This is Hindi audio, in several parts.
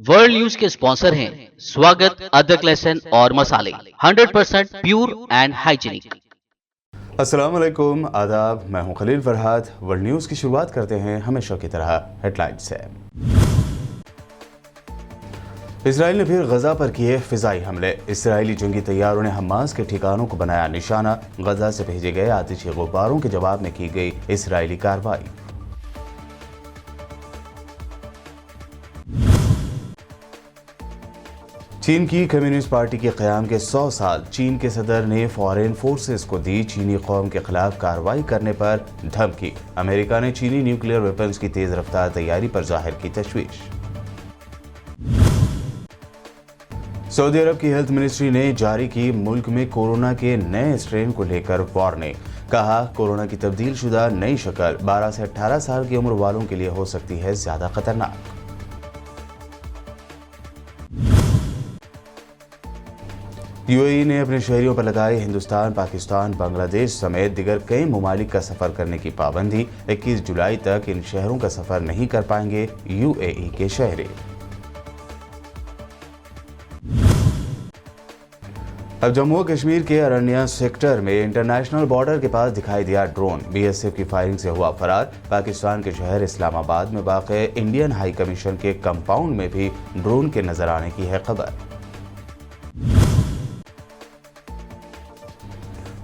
वर्ल्ड न्यूज के स्पॉन्सर हैं स्वागत, अदरक, लहसुन और मसाले 100% प्योर एंड हाइजीनिक। अस्सलाम वालेकुम, आदाब। मैं हूं खलील फरहाद। वर्ल्ड न्यूज़ की शुरुआत करते हैं हमेशा की तरह हेडलाइंस से। इसराइल ने फिर गजा पर किए फिजाई हमले। इसराइली जंगी तैयारों ने हमास के ठिकानों को बनाया निशाना। गजा से भेजे गए आतिशी गुब्बारों के जवाब में की गई इसराइली कार्रवाई। चीन की कम्युनिस्ट पार्टी के क़याम के 100 साल। चीन के सदर ने फॉरेन फोर्सेस को दी चीनी कौम के खिलाफ कार्रवाई करने पर धमकी। अमेरिका ने चीनी न्यूक्लियर वेपन्स की तेज रफ्तार तैयारी पर जाहिर की तशवीश। सऊदी अरब की हेल्थ मिनिस्ट्री ने जारी की मुल्क में कोरोना के नए स्ट्रेन को लेकर वार्निंग। कहा, कोरोना की तब्दील शुदा नई शक्ल 12 से 18 साल की उम्र वालों के लिए हो सकती है ज्यादा खतरनाक। यूएई ने अपने शहरियों पर लगाई हिंदुस्तान, पाकिस्तान, बांग्लादेश समेत दिगर कई ममालिक का सफर करने की पाबंदी। 21 जुलाई तक इन शहरों का सफर नहीं कर पाएंगे यूएई के शहरी। अब जम्मू और कश्मीर के अरनिया सेक्टर में इंटरनेशनल बॉर्डर के पास दिखाई दिया ड्रोन। बीएसएफ की फायरिंग से हुआ फरार। पाकिस्तान के शहर इस्लामाबाद में वाक़ इंडियन हाई कमीशन के कंपाउंड में भी ड्रोन के नजर आने की है खबर।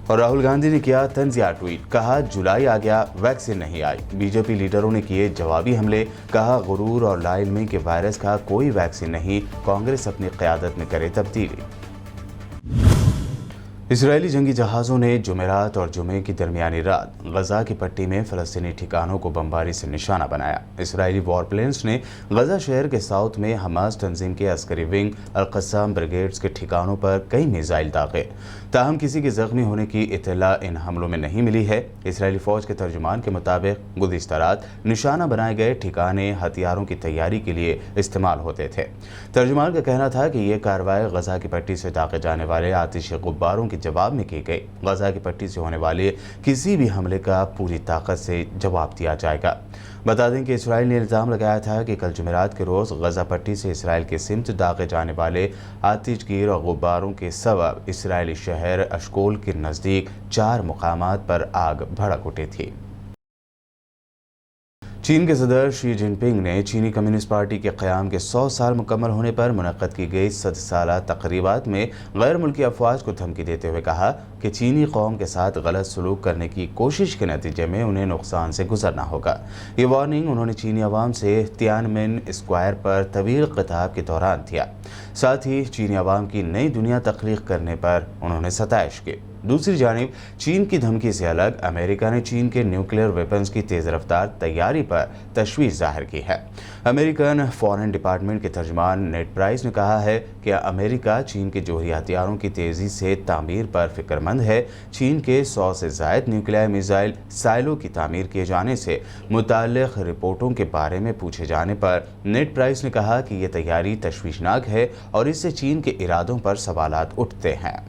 और राहुल गांधी ने किया तंजिया ट्वीट। कहा, जुलाई आ गया, वैक्सीन नहीं आई। बीजेपी लीडरों ने किए जवाबी हमले। कहा, गुरूर और लाइलमी के वायरस का कोई वैक्सीन नहीं, कांग्रेस अपनी क़यादत में करे तब्दीली। इसराइली जंगी जहाज़ों ने जुमेरात और जुमे की दरमियानी रात गजा की पट्टी में फ़लस्तीनी ठिकानों को बमबारी से निशाना बनाया। इसराइली वॉरप्लेन्स ने गजा शहर के साउथ में हमास तंजीम के अस्करी विंग अल-क़स्साम ब्रिगेड्स के ठिकानों पर कई मिसाइल दागे। ताहम किसी के जख्मी होने की इत्तला इन हमलों में नहीं मिली है। इसराइली फ़ौज के तर्जुमान के मुताबिक गुज़िश्ता रात निशाना बनाए गए ठिकाने हथियारों की तैयारी के लिए इस्तेमाल होते थे। तर्जुमान का कहना था कि यह कार्रवाई गजा की पट्टी से दागे जाने वाले आतिशी गुब्बारों के जवाब में की गई। गजा की पट्टी से होने वाले किसी भी हमले का पूरी ताकत से जवाब दिया जाएगा। बता दें कि इसराइल ने इल्ज़ाम लगाया था कि कल जुमेरात के रोज़ गजा पट्टी से इसराइल के सिमत दागे जाने वाले आतिशगीर और गुब्बारों के सबब इसराइली शहर अशकोल के नज़दीक 4 मुकामात पर आग भड़क उठी थी। चीन के सदर शी जिनपिंग ने चीनी कम्युनिस्ट पार्टी के क़याम के 100 साल मुकम्मल होने पर मुनक़्क़द की गई 100 साला तक़रीबात में गैर मुल्की अफ़वाज को धमकी देते हुए कहा कि चीनी कौम के साथ गलत सलूक करने की कोशिश के नतीजे में उन्हें नुकसान से गुजरना होगा। ये वार्निंग उन्होंने चीनी अवाम से तियानमेन स्क्वायर पर तवील ख़िताब के दौरान दिया। साथ ही चीनी अवाम की नई दुनिया तख्लीक़ करने पर उन्होंने सताइश की। दूसरी जानिब चीन की धमकी से अलग अमेरिका ने चीन के न्यूक्लियर वेपन्स की तेज़ रफ्तार तैयारी पर तशवीश जाहिर की है। अमेरिकन फॉरेन डिपार्टमेंट के तर्जुमान नेड प्राइस ने कहा है कि अमेरिका चीन के जोहरी हथियारों की तेज़ी से तामीर पर फिक्रमंद है। चीन के 100 से ज़ायद न्यूक्लियर मिसाइल साइलो की तामीर किए जाने से मुताल्लिक़ रिपोर्टों के बारे में पूछे जाने पर नेड प्राइस ने कहा कि यह तैयारी तशवीशनाक है और इससे चीन के इरादों पर सवालात उठते हैं।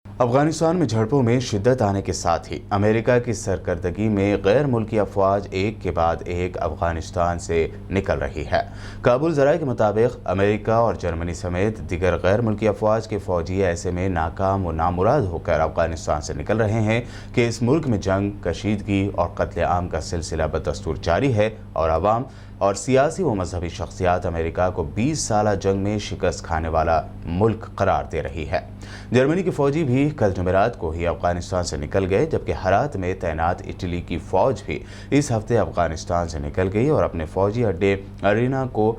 अफगानिस्तान में झड़पों में शिद्दत आने के साथ ही अमेरिका की सरकर्दगी में गैर मुल्की अफवाज एक के बाद एक अफगानिस्तान से निकल रही है। काबुल ज़राए के मुताबिक अमेरिका और जर्मनी समेत दिगर गैर मुल्की अफवाज के फ़ौजी ऐसे में नाकाम व नामुराद होकर अफगानिस्तान से निकल रहे हैं कि इस मुल्क में जंग, कशीदगी और कत्ले आम का सिलसिला बदस्तूर जारी है और अवाम और सियासी व मजहबी शख्सियात अमेरिका को 20 साला जंग में शिकस्त खाने वाला मुल्क करार दे रही है। जर्मनी के फौजी भी कल जुमेरात को ही अफगानिस्तान से निकल गए, जबकि हरात में तैनात इटली की फौज भी इस हफ्ते अफगानिस्तान से निकल गई और अपने फौजी अड्डे अरीना को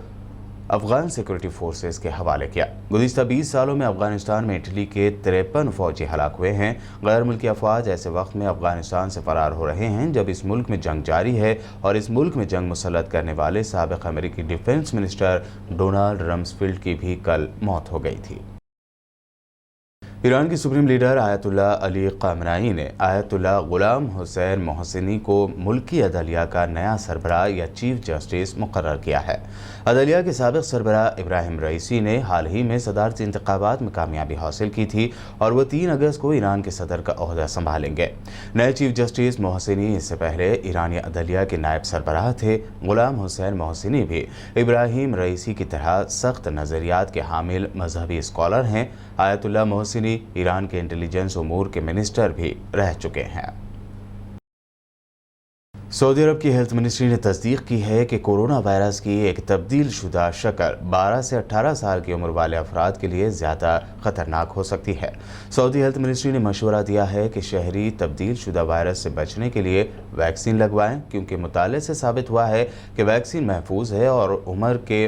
अफगान सिक्योरिटी फोर्सेस के हवाले किया। गुज़िश्ता 20 सालों में अफगानिस्तान में इटली के 53 फौजी हलाक हुए हैं। गैर मुल्की अफवाज ऐसे वक्त में अफगानिस्तान से फरार हो रहे हैं जब इस मुल्क में जंग जारी है और इस मुल्क में जंग मुसल्लत करने वाले साबिक़ अमेरिकी डिफेंस मिनिस्टर डोनाल्ड रम्सफील्ड की भी कल मौत हो गई थी। ईरान की supreme leader ayatollah Ali Khamenei ने आयतुल्ला गुलाम हुसैन मोहसिनी को मुल्की अदलिया का नया सरबराह या चीफ जस्टिस मुकर्रर किया है। अदलिया के साबिक़ सरबराह इब्राहिम रईसी ने हाल ही में सदारती इंतखाबात में कामयाबी हासिल की थी और वह 3 अगस्त को ईरान के सदर का ओहदा संभालेंगे। नए चीफ जस्टिस मोहसिनी इससे पहले ईरानी अदलिया के नायब सरबराह थे। गुलाम हुसैन मोहसिनी भी इब्राहिम रईसी की तरह सख्त नज़रियात के हामिल मजहबी स्कॉलर हैं। आयतुल्ला मोहसिनी ईरान के इंटेलिजेंस उमूर के मिनिस्टर भी रह चुके हैं। सऊदी अरब की हेल्थ मिनिस्ट्री ने तस्दीक की है कि कोरोना वायरस की एक तब्दील शुदा शक्ल 12 से 18 साल की उम्र वाले अफराद के लिए ज़्यादा ख़तरनाक हो सकती है। सऊदी हेल्थ मिनिस्ट्री ने मशवरा दिया है कि शहरी तब्दील शुदा वायरस से बचने के लिए वैक्सीन लगवाएं, क्योंकि मुताले से साबित हुआ है कि वैक्सीन महफूज है और उम्र के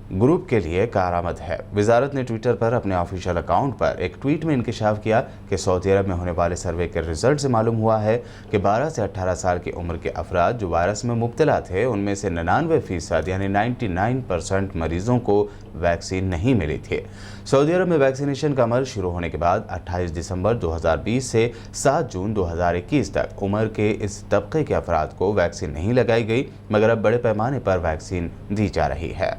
ग्रुप के लिए कारआमद है। वजारत ने ट्विटर पर अपने ऑफिशियल अकाउंट पर एक ट्वीट में इंकशाफ किया कि सऊदी अरब में होने वाले सर्वे के रिजल्ट से मालूम हुआ है कि 12 से 18 साल की उम्र के अफराद जो वायरस में मुब्तला थे, उनमें से 99% यानी 99% मरीजों को वैक्सीन नहीं मिली थी। सऊदी अरब में वैक्सीनेशन का अमल शुरू होने के बाद 28 दिसंबर 2020 से 7 जून 2021 तक उम्र के इस तबके के अफराद को वैक्सीन नहीं लगाई गई, मगर अब बड़े पैमाने पर वैक्सीन दी जा रही है।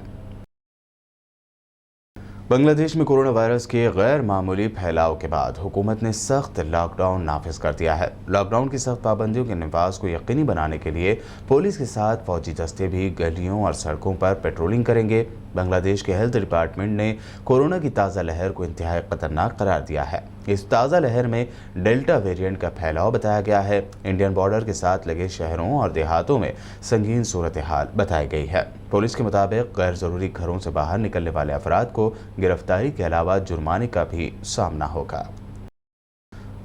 बांग्लादेश में कोरोना वायरस के गैर मामूली फैलाव के बाद हुकूमत ने सख्त लॉकडाउन नाफिज कर दिया है। लॉकडाउन की सख्त पाबंदियों के नफाज को यकीनी बनाने के लिए पुलिस के साथ फौजी दस्ते भी गलियों और सड़कों पर पेट्रोलिंग करेंगे। बांग्लादेश के हेल्थ डिपार्टमेंट ने कोरोना की ताज़ा लहर को इंतहाई खतरनाक करार दिया है। इस ताज़ा लहर में डेल्टा वेरिएंट का फैलाव बताया गया है। इंडियन बॉर्डर के साथ लगे शहरों और देहातों में संगीन सूरत हाल बताई गई है। पुलिस के मुताबिक गैर ज़रूरी घरों से बाहर निकलने वाले अफराद को गिरफ्तारी के अलावा जुर्माने का भी सामना होगा।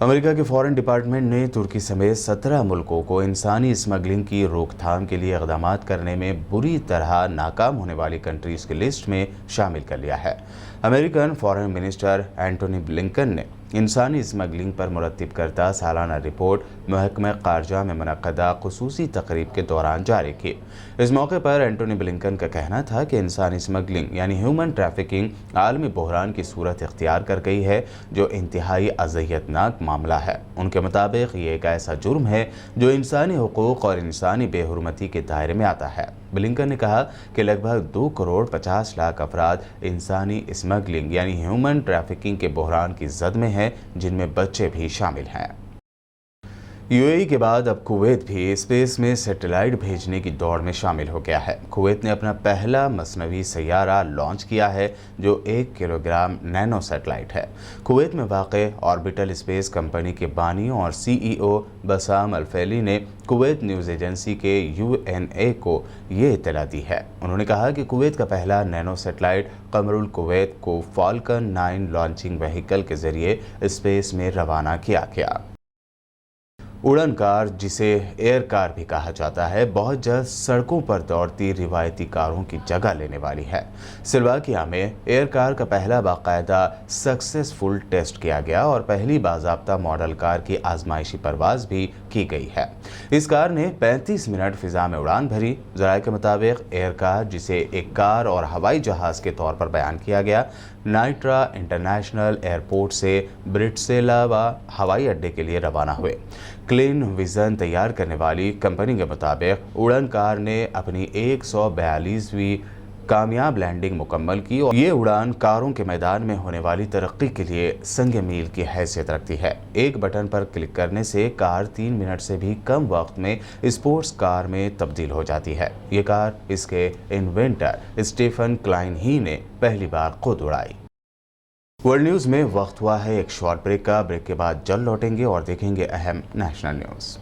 अमेरिका के फॉरेन डिपार्टमेंट ने तुर्की समेत 17 मुल्कों को इंसानी स्मगलिंग की रोकथाम के लिए इक़दाम करने में बुरी तरह नाकाम होने वाली कंट्रीज़ की लिस्ट में शामिल कर लिया है। American foreign minister Antony Blinken ने इंसानी स्मगलिंग पर मुरतब करता सालाना रिपोर्ट महकमा ख़ारजा में मुनक़दा ख़ुसूसी तक़रीब के दौरान जारी की। इस मौके पर एंटोनी ब्लिंकन का कहना था कि इंसानी स्मगलिंग यानी ह्यूमन ट्रैफिकिंग आलमी बहरान की सूरत इख्तियार कर गई है, जो इंतहाई अज़ियतनाक मामला है। उनके मुताबिक ये एक ऐसा जुर्म है जो इंसानी हुकूक़ और इंसानी बेहुरमती के दायरे में आता है। ब्लिंकन ने कहा कि लगभग 2 करोड़ 50 लाख अफराद इंसानी स्मगलिंग यानी ह्यूमन ट्रैफिकिंग के बहरान की जद में हैं, जिनमें बच्चे भी शामिल हैं। यूएई के बाद अब कुवैत भी स्पेस में सैटेलाइट भेजने की दौड़ में शामिल हो गया है। कुवैत ने अपना पहला मसनवी सैयारा लॉन्च किया है, जो 1 किलोग्राम नैनो सैटेलाइट है। कुवैत में वाक़े ऑर्बिटल स्पेस कंपनी के बानी और सीईओ बसाम अल-फैली ने कुवैत न्यूज़ एजेंसी के UNA को ये इत्तला दी है। उन्होंने कहा कि कुवैत का पहला नैनो सैटेलाइट कमरुल कुवैत को फाल्कन 9 लॉन्चिंग व्हीकल के ज़रिए स्पेस में रवाना किया गया। उड़न कार, जिसे एयर कार भी कहा जाता है, बहुत जल्द सड़कों पर दौड़ती रिवायती कारों की जगह लेने वाली है। स्लोवाकिया में एयर कार का पहला बाकायदा सक्सेसफुल टेस्ट किया गया और पहली बाज़ाब्ता मॉडल कार की आजमाइशी परवाज़ भी की गई है। इस कार ने 35 मिनट फ़िज़ा में उड़ान भरी। ज़राए के मुताबिक एयर कार, जिसे एक कार और हवाई जहाज़ के तौर पर बयान किया गया, नाइट्रा इंटरनेशनल एयरपोर्ट से ब्रिटिस्लावा हवाई अड्डे के लिए रवाना हुए। क्लीन विज़न तैयार करने वाली कंपनी के मुताबिक उड़न कार ने अपनी 142वीं कामयाब लैंडिंग मुकम्मल की और ये उड़ान कारों के मैदान में होने वाली तरक्की के लिए संग मील की हैसियत रखती है। एक बटन पर क्लिक करने से कार 3 मिनट से भी कम वक्त में स्पोर्ट्स कार में तब्दील हो जाती है। ये कार इसके इन्वेंटर स्टीफन क्लाइन ही ने पहली बार खुद उड़ाई। वर्ल्ड न्यूज़ में वक्त हुआ है एक शॉर्ट ब्रेक का। ब्रेक के बाद जल्द लौटेंगे और देखेंगे अहम नेशनल न्यूज़।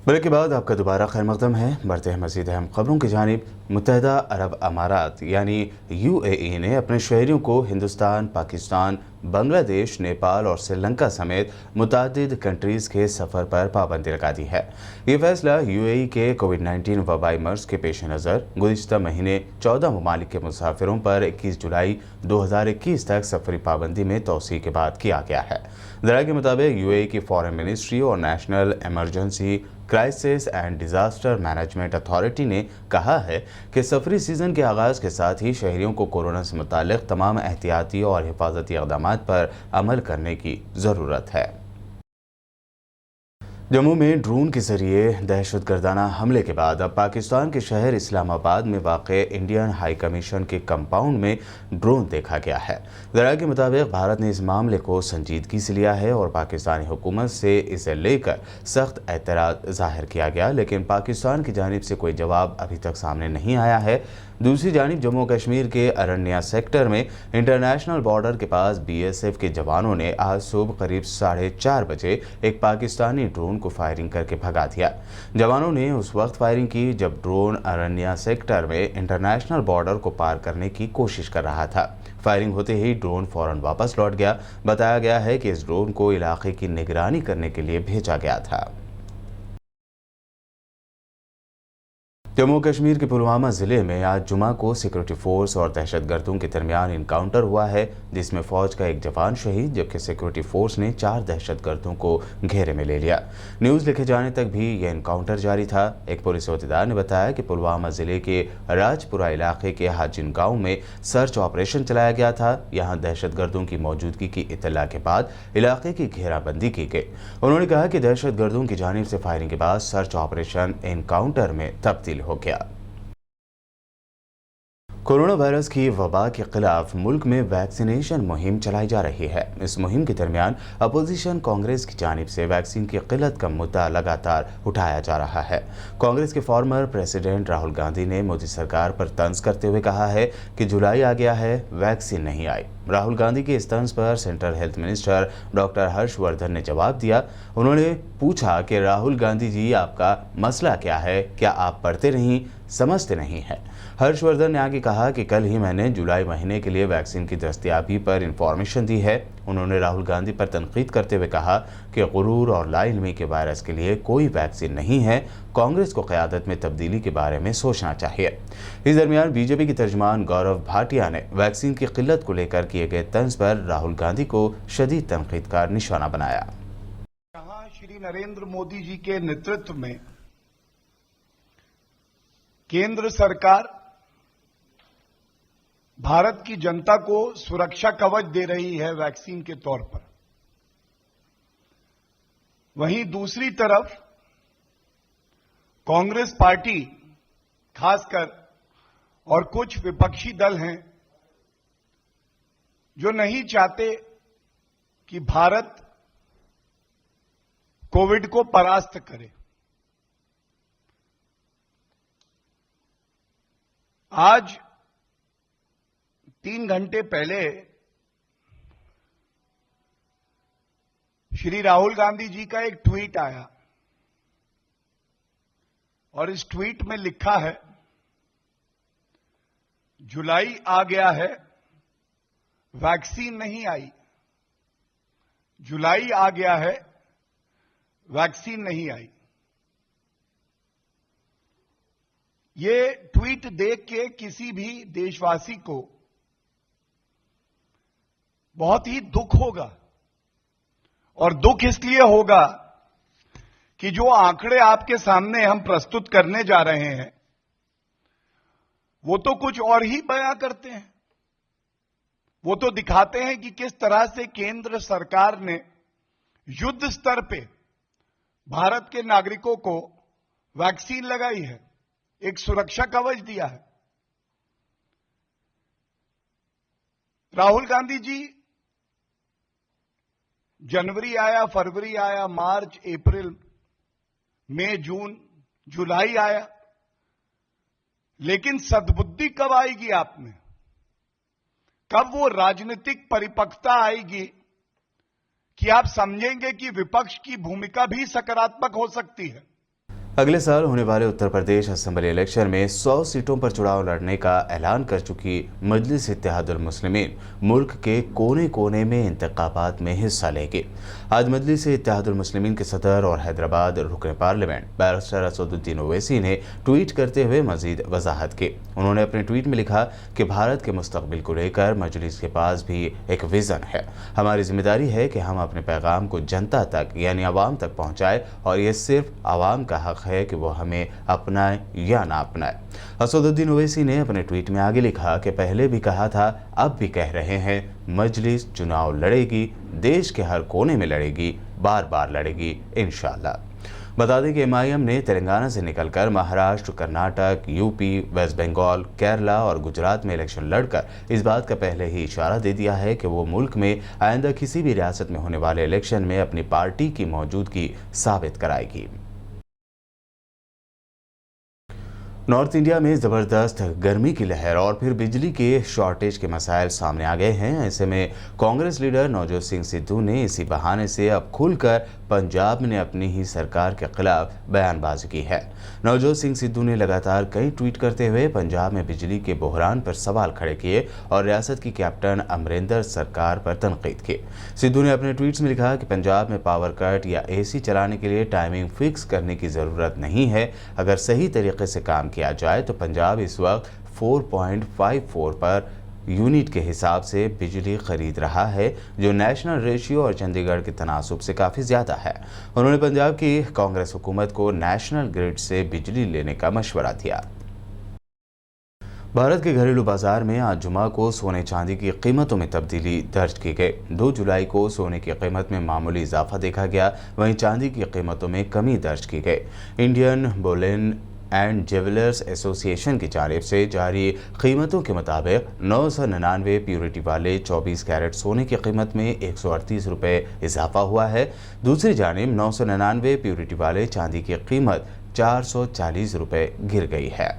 ब्रेक के बाद आपका दोबारा खैर मकदम है। बढ़ते हैं मज़ीद अहम खबरों की जानिब। मुत्तहिदा अरब अमारात यानी UAE ने अपने शहरियों को हिंदुस्तान, पाकिस्तान, बांग्लादेश, नेपाल और श्रीलंका समेत मुतादिद कंट्रीज़ के सफ़र पर पाबंदी लगा दी है। ये फैसला UAE के कोविड-19 वबाई मर्ज के पेश नज़र गुज़िश्ता महीने 14 ममालिक के मुसाफिरों पर 21 जुलाई 2021 तक सफरी पाबंदी में तोसी के बाद किया गया है। ज़राए के मुताबिक UAE की फॉरेन मिनिस्ट्री और national emergency crisis and disaster management authority ने कहा है कि सफरी सीज़न के आगाज़ के साथ ही शहरियों को कोरोना से मुताल्लिक़ तमाम एहतियाती और हिफाजती इक़दामात पर अमल करने की ज़रूरत है। जम्मू में ड्रोन के जरिए दहशतगर्दाना हमले के बाद अब पाकिस्तान के शहर इस्लामाबाद में वाक़े इंडियन हाई कमीशन के कंपाउंड में ड्रोन देखा गया है। ज़राए के मुताबिक भारत ने इस मामले को संजीदगी से लिया है और पाकिस्तानी हुकूमत से इसे लेकर सख्त एतराज़ जाहिर किया गया, लेकिन पाकिस्तान की जानिब से कोई जवाब अभी तक सामने नहीं आया है। दूसरी जानिब जम्मू कश्मीर के अरन्या सेक्टर में इंटरनेशनल बॉर्डर के पास BSF के जवानों ने आज सुबह करीब 4:30 बजे एक पाकिस्तानी ड्रोन को फायरिंग करके भगा दिया। जवानों ने उस वक्त फायरिंग की जब ड्रोन अरन्या सेक्टर में इंटरनेशनल बॉर्डर को पार करने की कोशिश कर रहा था। फायरिंग होते ही ड्रोन फौरन वापस लौट गया। बताया गया है कि इस ड्रोन को इलाके की निगरानी करने के लिए भेजा गया था। जम्मू कश्मीर के पुलवामा ज़िले में आज जुमा को सिक्योरिटी फोर्स और दहशतगर्दों के दरमियान इनकाउंटर हुआ है, जिसमें फ़ौज का एक जवान शहीद जबकि सिक्योरिटी फोर्स ने 4 दहशतगर्दों को घेरे में ले लिया। न्यूज़ लिखे जाने तक भी यह इनकाउंटर जारी था। एक पुलिस अहदेदार ने बताया कि पुलवामा ज़िले के राजपुरा इलाके के हाजिन गाँव में सर्च ऑपरेशन चलाया गया था। यहाँ दहशतगर्दों की मौजूदगी की इत्तला के बाद इलाके की घेराबंदी की गई। उन्होंने कहा कि दहशतगर्दों की जानिब से फायरिंग के बाद सर्च ऑपरेशन एनकाउंटर में तब्दील हो गया। कोरोना वायरस की वबा के खिलाफ मुल्क में वैक्सीनेशन मुहिम चलाई जा रही है। इस मुहिम के दरमियान अपोजिशन कांग्रेस की जानिब से वैक्सीन की किल्लत का मुद्दा लगातार उठाया जा रहा है। कांग्रेस के फॉर्मर प्रेसिडेंट राहुल गांधी ने मोदी सरकार पर तंज करते हुए कहा है कि जुलाई आ गया है, वैक्सीन नहीं आई। राहुल गांधी के इस तंज पर central health minister doctor Harshvardhan ने जवाब दिया। उन्होंने पूछा कि राहुल गांधी जी, आपका मसला क्या है? क्या आप पढ़ते नहीं, समझते नहीं हैं? हर्षवर्धन ने आगे कहा कि कल ही मैंने जुलाई महीने के लिए वैक्सीन की दस्तयाबी पर इंफॉर्मेशन दी है। उन्होंने राहुल गांधी पर तनकीद करते हुए कहा कि गुरूर और लाइलमी के वायरस के लिए कोई वैक्सीन नहीं है। कांग्रेस को क़यादत में तब्दीली के बारे में सोचना चाहिए। इस दरमियान बीजेपी के तर्जमान गौरव भाटिया ने वैक्सीन की किल्लत को लेकर किए गए तंज पर राहुल गांधी को शदीद तनकीद का निशाना बनाया। यहाँ श्री नरेंद्र मोदी जी के नेतृत्व में केंद्र सरकार भारत की जनता को सुरक्षा कवच दे रही है वैक्सीन के तौर पर। वहीं दूसरी तरफ कांग्रेस पार्टी खासकर और कुछ विपक्षी दल हैं जो नहीं चाहते कि भारत कोविड को परास्त करे। आज 3 घंटे पहले श्री राहुल गांधी जी का एक ट्वीट आया और इस ट्वीट में लिखा है, जुलाई आ गया है, वैक्सीन नहीं आई। जुलाई आ गया है, वैक्सीन नहीं आई। ये ट्वीट देख के किसी भी देशवासी को बहुत ही दुख होगा, और दुख इसलिए होगा कि जो आंकड़े आपके सामने हम प्रस्तुत करने जा रहे हैं वो तो कुछ और ही बयां करते हैं। वो तो दिखाते हैं कि किस तरह से केंद्र सरकार ने युद्ध स्तर पे भारत के नागरिकों को वैक्सीन लगाई है, एक सुरक्षा कवच दिया है। राहुल गांधी जी, जनवरी आया, फरवरी आया, मार्च, अप्रैल, मई, जून, जुलाई आया, लेकिन सद्बुद्धि कब आएगी आप में? कब वो राजनीतिक परिपक्वता आएगी कि आप समझेंगे कि विपक्ष की भूमिका भी सकारात्मक हो सकती है? अगले साल होने वाले उत्तर प्रदेश असेंबली इलेक्शन में 100 सीटों पर चुनाव लड़ने का ऐलान कर चुकी मजलिस इत्तेहादुल मुस्लिमीन मुल्क के कोने कोने में इंतखाबात में हिस्सा लेगी। आज मजलिस इत्तेहादुल मुस्लिमीन के सदर और हैदराबाद रुकन पार्लियामेंट बैरिस्टर असदुद्दीन ओवैसी ने ट्वीट करते हुए मजीद वजाहत की। उन्होंने अपने ट्वीट में लिखा कि भारत के मुस्तकबिल को लेकर मजलिस के पास भी एक विजन है। हमारी जिम्मेदारी है कि हम अपने पैगाम को जनता तक यानी आवाम तक पहुँचाएं और ये सिर्फ आवाम का हक है कि वो हमें अपनाए या ना अपनाए। असदुद्दीन ओवैसी ने अपने ट्वीट में आगे लिखा कि पहले भी कहा था, अब भी कह रहे हैं, मजलिस चुनाव लड़ेगी, देश के हर कोने में लड़ेगी, बार बार लड़ेगी इंशाअल्लाह। बता दें कि एमआईएम ने तेलंगाना से निकलकर महाराष्ट्र, कर्नाटक, यूपी, वेस्ट बंगाल, केरला और गुजरात में इलेक्शन लड़कर इस बात का पहले ही इशारा दे दिया है कि वो मुल्क में आइंदा किसी भी रियासत में होने वाले इलेक्शन में अपनी पार्टी की मौजूदगी साबित कराएगी। नॉर्थ इंडिया में ज़बरदस्त गर्मी की लहर और फिर बिजली के शॉर्टेज के मसाइल सामने आ गए हैं। ऐसे में कांग्रेस लीडर नवजोत सिंह सिद्धू ने इसी बहाने से अब खुलकर पंजाब ने अपनी ही सरकार के खिलाफ बयानबाजी की है। नवजोत सिंह सिद्धू ने लगातार कई ट्वीट करते हुए पंजाब में बिजली के बहरान पर सवाल खड़े किए और रियासत की कैप्टन अमरिंदर सरकार पर तनकीद की। सिद्धू ने अपने ट्वीट्स में लिखा कि पंजाब में पावर कट या एसी चलाने के लिए टाइमिंग फिक्स करने की ज़रूरत नहीं है। अगर सही तरीके से काम किया जाए तो पंजाब इस वक्त 4.54 पर यूनिट के हिसाब से बिजली खरीद रहा है, जो नेशनल रेशियो और चंडीगढ़ के तनासुब से काफ़ी ज़्यादा है। उन्होंने पंजाब की कांग्रेस हुकूमत को नेशनल ग्रिड से बिजली लेने का मशवरा दिया। भारत के घरेलू बाजार में आज जुमा को सोने चांदी की कीमतों में तब्दीली दर्ज की गई। 2 जुलाई को सोने की कीमत में मामूली इजाफा देखा गया, वहीं चांदी की कीमतों में कमी दर्ज की गई। Indian Boolean and jewellers association की जानिब से जारी कीमतों के मुताबिक 999 प्योरिटी वाले 24 कैरेट सोने की कीमत में 138 रुपये इजाफा हुआ है। दूसरी जानिब 999 प्योरिटी वाले चांदी की कीमत 440 रुपये गिर गई है।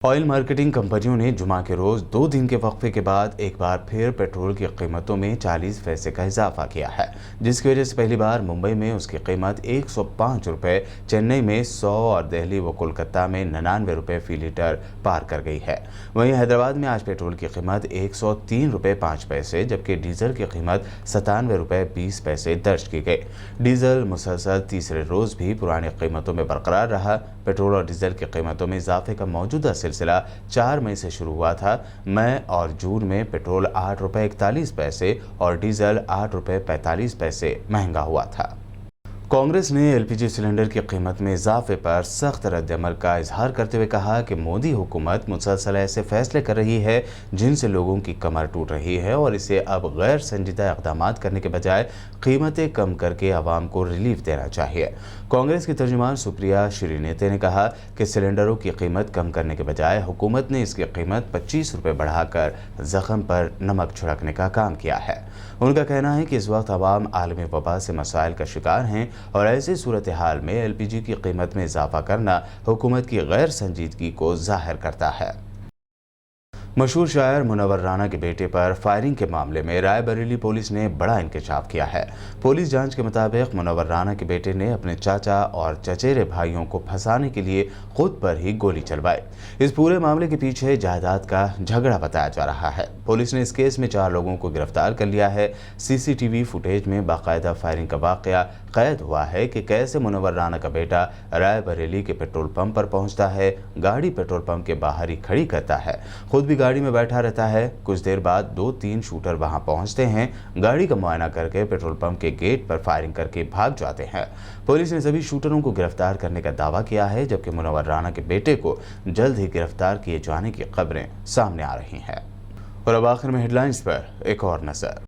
ऑयल मार्केटिंग कंपनियों ने जुमा के रोज़ 2 दिन के वक्फे के बाद एक बार फिर पेट्रोल की कीमतों में 40 पैसे का इजाफा किया है, जिसकी वजह से पहली बार मुंबई में उसकी कीमत 105 रुपये, चेन्नई में 100 और दिल्ली व कोलकाता में 99 रुपये फी लीटर पार कर गई है। वहीं हैदराबाद में आज पेट्रोल की कीमत 103 रुपये 5 पैसे जबकि डीजल की कीमत 97 रुपये 20 पैसे दर्ज की गई। डीजल मुसलसल तीसरे रोज़ भी पुरानी कीमतों में बरकरार रहा। पेट्रोल और डीजल की कीमतों में इजाफे का मौजूदा सिलसिला 4 मई से शुरू हुआ था। मई और जून में पेट्रोल 8 रुपये 41 पैसे और डीजल 8 रुपये 45 पैसे महंगा हुआ था। कांग्रेस ने एलपीजी सिलेंडर की कीमत में इजाफे पर सख्त रद्दअमल का इजहार करते हुए कहा कि मोदी हुकूमत मुसलसल ऐसे फैसले कर रही है जिनसे लोगों की कमर टूट रही है और इसे अब गैर संजीदा इक़दाम करने के बजाय कीमतें कम करके आवाम को रिलीफ देना चाहिए। कांग्रेस की तर्जुमान सुप्रिया श्रीनेते ने कहा कि सिलेंडरों की कीमत कम करने के बजाय हुकूमत ने इसकी कीमत 25 रुपये बढ़ाकर जख्म पर नमक छिड़कने का काम किया है। उनका कहना है कि इस वक्त आवाम आलमी वबा से मसाइल का शिकार हैं और ऐसी सूरत हाल में एलपीजी की कीमत में इजाफा करना हुकूमत की गैर संजीदगी को जाहिर करता है। मशहूर शायर मुनव्वर राना के बेटे पर फायरिंग के मामले में रायबरेली पुलिस ने बड़ा इंकशाफ किया है। पुलिस जांच के मुताबिक मुनव्वर राना के बेटे ने अपने चाचा और चचेरे भाइयों को फंसाने के लिए खुद पर ही गोली चलवाई। इस पूरे मामले के पीछे जायदाद का झगड़ा बताया जा रहा है। पुलिस ने इस केस में 4 लोगों को गिरफ्तार कर लिया है। सीसीटीवी फुटेज में बाकायदा फायरिंग का वाकया कैद हुआ है कि कैसे मुनव्वर राना का बेटा रायबरेली के पेट्रोल पंप पर पहुंचता है, गाड़ी पेट्रोल पंप के बाहर ही खड़ी करता है, खुद भी गाड़ी में बैठा रहता है। कुछ देर बाद 2-3 शूटर वहां पहुंचते हैं, गाड़ी का मुआयना करके पेट्रोल पंप के गेट पर फायरिंग करके भाग जाते हैं। पुलिस ने सभी शूटरों को गिरफ्तार करने का दावा किया है, जबकि मुनव्वर राना के बेटे को जल्द ही गिरफ्तार किए जाने की खबरें सामने आ रही हैं। और अब आखिर में हेडलाइंस पर एक और नजर।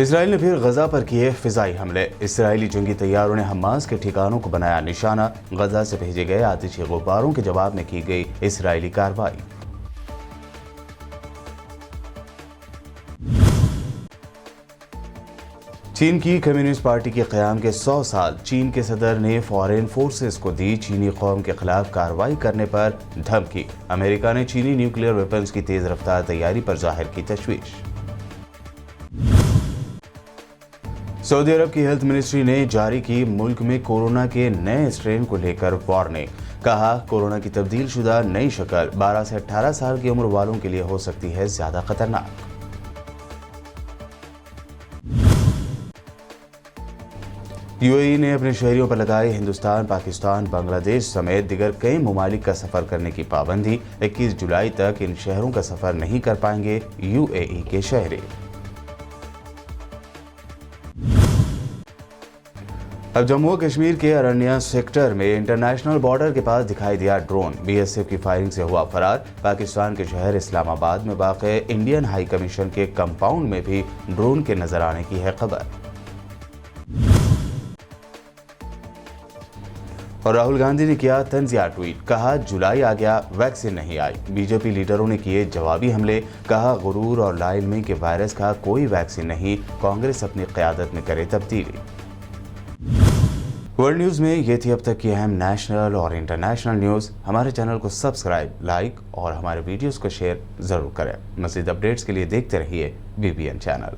इसराइल ने फिर गजा पर किए फिजाई हमले। इसराइली जंगी तैयारों ने हमास के ठिकानों को बनाया निशाना। गजा से भेजे गए आतिशी गुब्बारों के जवाब में की गई इसराइली कार्रवाई। चीन की कम्युनिस्ट पार्टी के क़याम के 100 साल। चीन के सदर ने फॉरेन फोर्सेस को दी चीनी कौम के खिलाफ कार्रवाई करने पर धमकी। अमेरिका ने चीनी न्यूक्लियर वेपन्स की तेज रफ्तार तैयारी पर जाहिर की तशवीश। सऊदी अरब की हेल्थ मिनिस्ट्री ने जारी की मुल्क में कोरोना के नए स्ट्रेन को लेकर वार्निंग। कहा, कोरोना की तब्दील शुदा नई शक्ल 12 से 18 साल की उम्र वालों के लिए हो सकती है ज्यादा खतरनाक। यूएई ने अपने शहरियों पर लगाई हिंदुस्तान, पाकिस्तान, बांग्लादेश समेत दिगर कई ममालिक का सफर करने की पाबंदी। 21 जुलाई तक इन शहरों का सफर नहीं कर पाएंगे यूएई के शहरी। अब जम्मू कश्मीर के अरण्या सेक्टर में इंटरनेशनल बॉर्डर के पास दिखाई दिया ड्रोन। बीएसएफ की फायरिंग से हुआ फरार। पाकिस्तान के शहर इस्लामाबाद में वाक़े इंडियन हाई कमीशन के कंपाउंड में भी ड्रोन के नजर आने की है खबर। और राहुल गांधी ने किया तंजिया ट्वीट। कहा, जुलाई आ गया, वैक्सीन नहीं आई। बीजेपी लीडरों ने किए जवाबी हमले। कहा, गुरूर और लाइलमी के वायरस का कोई वैक्सीन नहीं, कांग्रेस अपनी क़यादत में करे तब्दीली। वर्ल्ड न्यूज़ में ये थी अब तक की अहम नेशनल और इंटरनेशनल न्यूज़। हमारे चैनल को सब्सक्राइब, लाइक और हमारे वीडियोस को शेयर ज़रूर करें। मज़ीद अपडेट्स के लिए देखते रहिए BBN चैनल।